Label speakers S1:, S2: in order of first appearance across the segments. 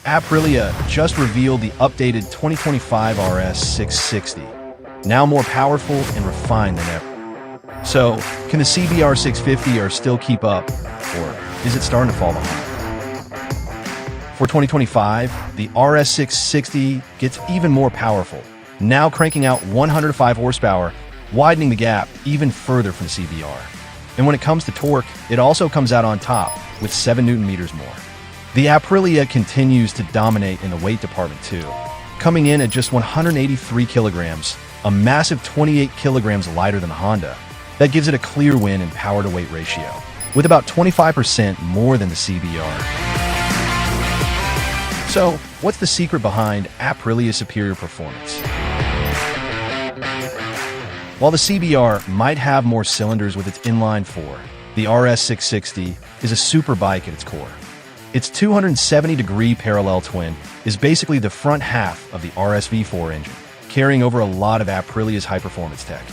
S1: Aprilia just revealed the updated 2025 RS 660, now more powerful and refined than ever. So, can the CBR650R still keep up, or is it starting to fall behind? For 2025, the RS 660 gets even more powerful, now cranking out 105 horsepower, widening the gap even further from the CBR. And when it comes to torque, it also comes out on top with 7 Nm more. The Aprilia continues to dominate in the weight department too, coming in at just 183 kilograms, a massive 28 kilograms lighter than the Honda. That gives it a clear win in power-to-weight ratio, with about 25% more than the CBR. So, what's the secret behind Aprilia's superior performance? While the CBR might have more cylinders with its inline-4, the RS 660 is a super bike at its core. Its 270-degree parallel twin is basically the front half of the RS V4 engine, carrying over a lot of Aprilia's high-performance tech.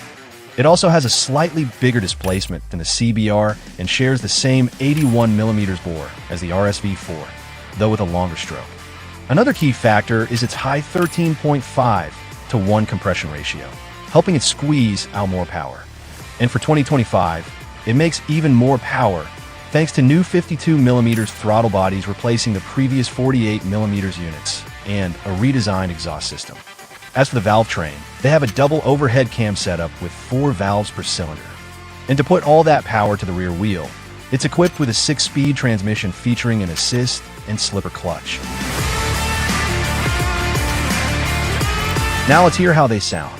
S1: It also has a slightly bigger displacement than the CBR and shares the same 81mm bore as the RS V4, though with a longer stroke. Another key factor is its high 13.5:1 compression ratio, helping it squeeze out more power. And for 2025, it makes even more power thanks to new 52mm throttle bodies replacing the previous 48mm units and a redesigned exhaust system. As for the valve train, they have a double overhead cam setup with 4 valves per cylinder. And to put all that power to the rear wheel, it's equipped with a 6-speed transmission featuring an assist and slipper clutch. Now let's hear how they sound.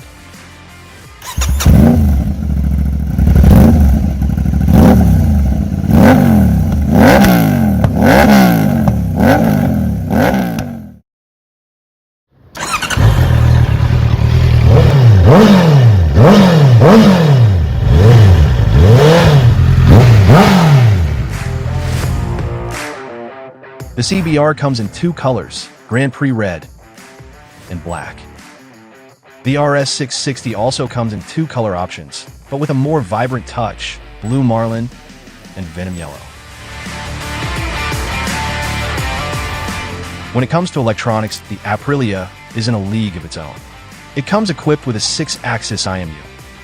S1: The CBR comes in 2 colors, Grand Prix Red and Black. The RS 660 also comes in 2 color options, but with a more vibrant touch, Blue Marlin and Venom Yellow. When it comes to electronics, the Aprilia is in a league of its own. It comes equipped with a 6-axis IMU,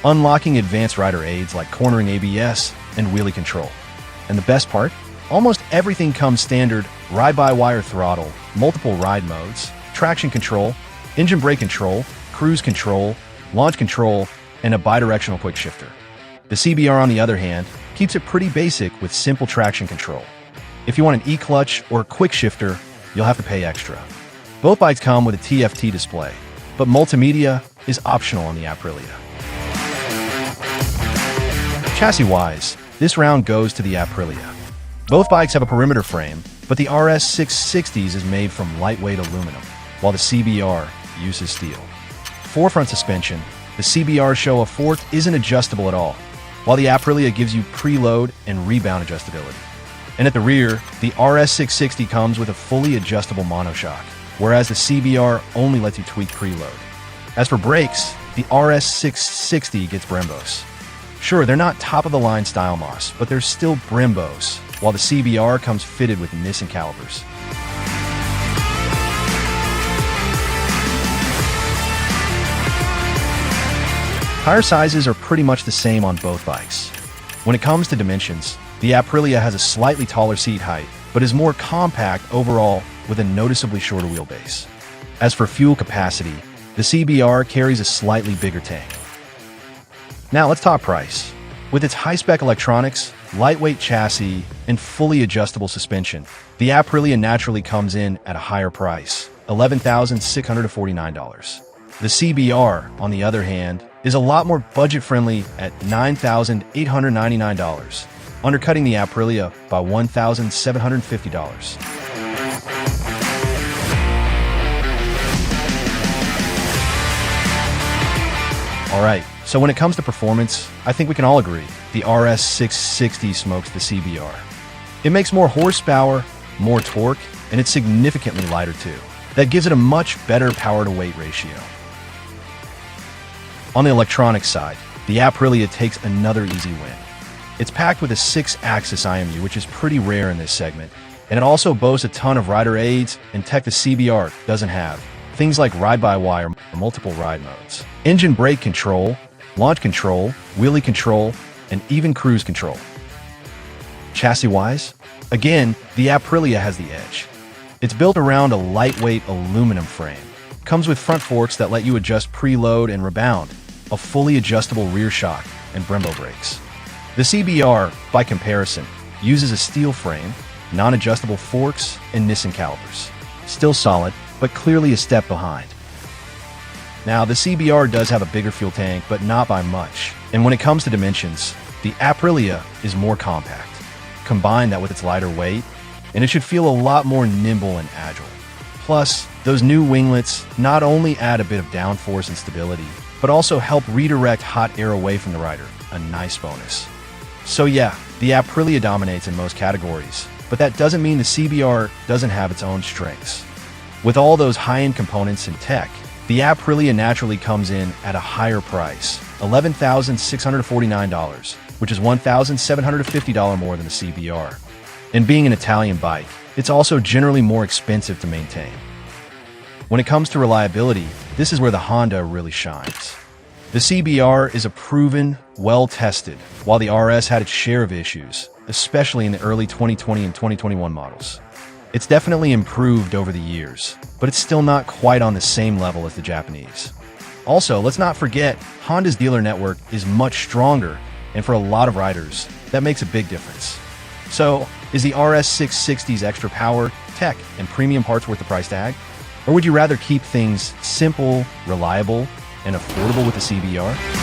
S1: unlocking advanced rider aids like cornering ABS and wheelie control. And the best part? Almost everything comes standard: ride-by-wire throttle, multiple ride modes, traction control, engine brake control, cruise control, launch control, and a bidirectional quick shifter. The CBR, on the other hand, keeps it pretty basic with simple traction control. If you want an e-clutch or a quick shifter, you'll have to pay extra. Both bikes come with a TFT display, but multimedia is optional on the Aprilia. Chassis-wise, this round goes to the Aprilia. Both bikes have a perimeter frame, but the RS 660s is made from lightweight aluminum, while the CBR uses steel. Forefront suspension, the CBR show a fork isn't adjustable at all, while the Aprilia gives you preload and rebound adjustability. And at the rear, the RS 660 comes with a fully adjustable monoshock, whereas the CBR only lets you tweak preload. As for brakes, the RS 660 gets Brembos. Sure, they're not top-of-the-line style moss, but they're still Brembos, while the CBR comes fitted with Nissan calipers. Tire sizes are pretty much the same on both bikes. When it comes to dimensions, the Aprilia has a slightly taller seat height, but is more compact overall with a noticeably shorter wheelbase. As for fuel capacity, the CBR carries a slightly bigger tank. Now let's talk price. With its high-spec electronics, lightweight chassis, and fully adjustable suspension, the Aprilia naturally comes in at a higher price, $11,649. The CBR, on the other hand, is a lot more budget-friendly at $9,899, undercutting the Aprilia by $1,750. Alright, so when it comes to performance, I think we can all agree the RS 660 smokes the CBR. It makes more horsepower, more torque, and it's significantly lighter too. That gives it a much better power-to-weight ratio. On the electronics side, the Aprilia takes another easy win. It's packed with a 6-axis IMU, which is pretty rare in this segment, And it also boasts a ton of rider aids and tech the CBR doesn't have. Things like ride-by-wire or multiple ride modes, engine brake control, launch control, wheelie control, and even cruise control. Chassis-wise, again, the Aprilia has the edge. It's built around a lightweight aluminum frame. Comes with front forks that let you adjust preload and rebound, a fully adjustable rear shock, and Brembo brakes. The CBR, by comparison, uses a steel frame, non-adjustable forks, and Nissan calipers. Still solid, but clearly a step behind. Now, the CBR does have a bigger fuel tank, but not by much. And when it comes to dimensions, the Aprilia is more compact. Combine that with its lighter weight, and it should feel a lot more nimble and agile. Plus, those new winglets not only add a bit of downforce and stability, but also help redirect hot air away from the rider, a nice bonus. So yeah, the Aprilia dominates in most categories, but that doesn't mean the CBR doesn't have its own strengths. With all those high-end components and tech, the Aprilia naturally comes in at a higher price, $11,649, which is $1,750 more than the CBR. And being an Italian bike, it's also generally more expensive to maintain. When it comes to reliability, this is where the Honda really shines. The CBR is a proven, well-tested, while the RS had its share of issues, especially in the early 2020 and 2021 models. It's definitely improved over the years, but it's still not quite on the same level as the Japanese. Also, let's not forget, Honda's dealer network is much stronger, and for a lot of riders, that makes a big difference. So, is the RS 660's extra power, tech, and premium parts worth the price tag? Or would you rather keep things simple, reliable, and affordable with the CBR?